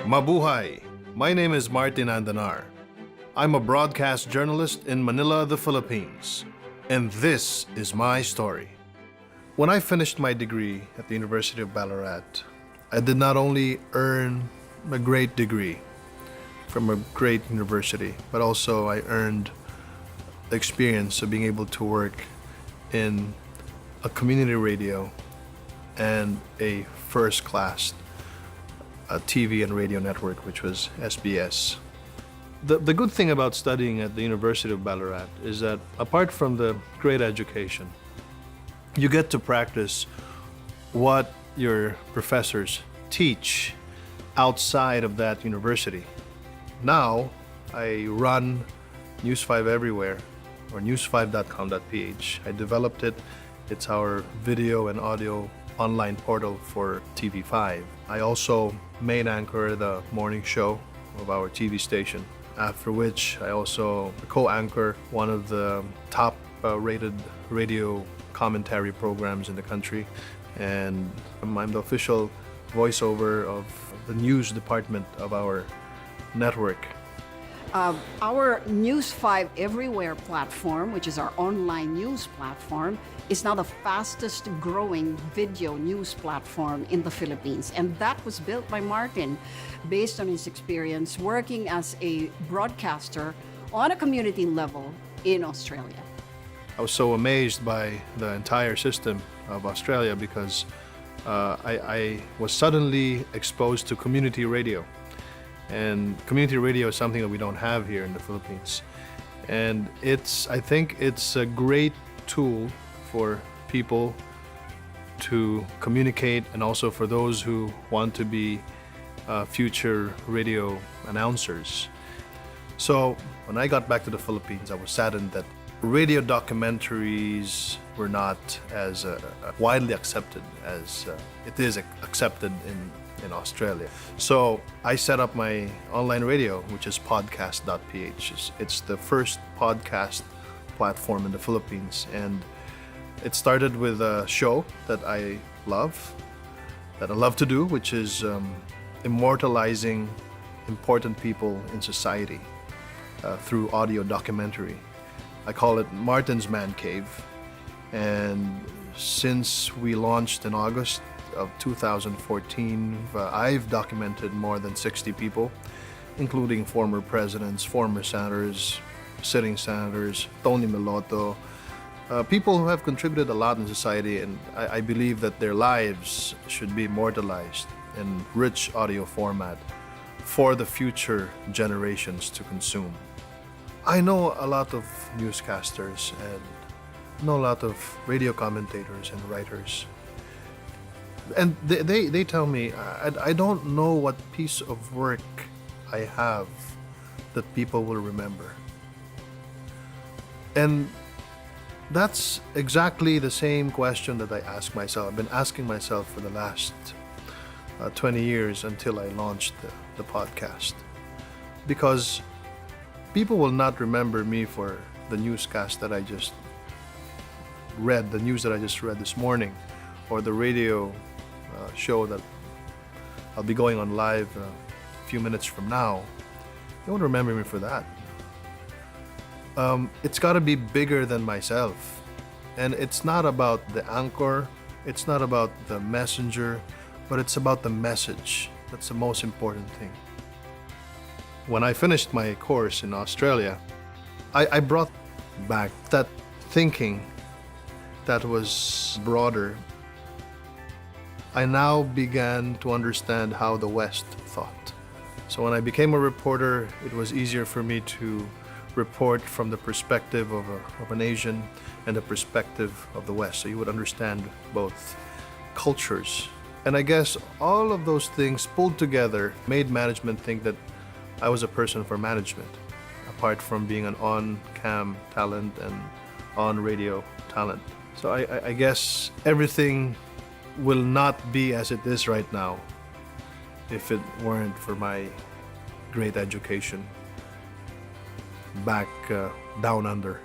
Mabuhay! My name is Martin Andanar. I'm a broadcast journalist in Manila, the Philippines. And this is my story. When I finished my degree at the University of Ballarat, I did not only earn a great degree from a great university, but also I earned the experience of being able to work in a community radio and a first-class TV and radio network, which was SBS. The good thing about studying at the University of Ballarat is that apart from the great education, you get to practice what your professors teach outside of that university. Now, I run News 5 Everywhere, or news5.com.ph. I developed it. It's our video and audio online portal for TV5. I also main anchor the morning show of our TV station, after which I also co-anchor one of the top rated radio commentary programs in the country, and I'm the official voiceover of the news department of our network. Our News 5 Everywhere platform, which is our online news platform, is now the fastest growing video news platform in the Philippines. And that was built by Martin based on his experience working as a broadcaster on a community level in Australia. I was so amazed by the entire system of Australia because I was suddenly exposed to community radio. And community radio is something that we don't have here in the Philippines. And I think it's a great tool for people to communicate, and also for those who want to be future radio announcers. So when I got back to the Philippines, I was saddened that radio documentaries were not as widely accepted as it is accepted in Australia. So I set up my online radio, which is podcast.ph. It's the first podcast platform in the Philippines, and it started with a show that I love to do, which is immortalizing important people in society through audio documentary. I call it Martin's Man Cave, and since we launched in August of 2014, I've documented more than 60 people, including former presidents, former senators, sitting senators, Tony Meloto, people who have contributed a lot in society, and I believe that their lives should be immortalized in rich audio format for the future generations to consume. I know a lot of newscasters and know a lot of radio commentators and writers. And they tell me, I don't know what piece of work I have that people will remember. And that's exactly the same question that I ask myself. I've been asking myself for the last 20 years until I launched the podcast. Because people will not remember me for the newscast that I just read, the news that I just read this morning, or the radio show that I'll be going on live a few minutes from now. They won't remember me for that. It's got to be bigger than myself. And it's not about the anchor, it's not about the messenger, but it's about the message. That's the most important thing. When I finished my course in Australia, I brought back that thinking that was broader. I now began to understand how the West thought. So when I became a reporter, it was easier for me to report from the perspective of an Asian and the perspective of the West. So you would understand both cultures. And I guess all of those things pulled together made management think that I was a person for management, apart from being an on-cam talent and on-radio talent. So I guess everything will not be as it is right now if it weren't for my great education back down under.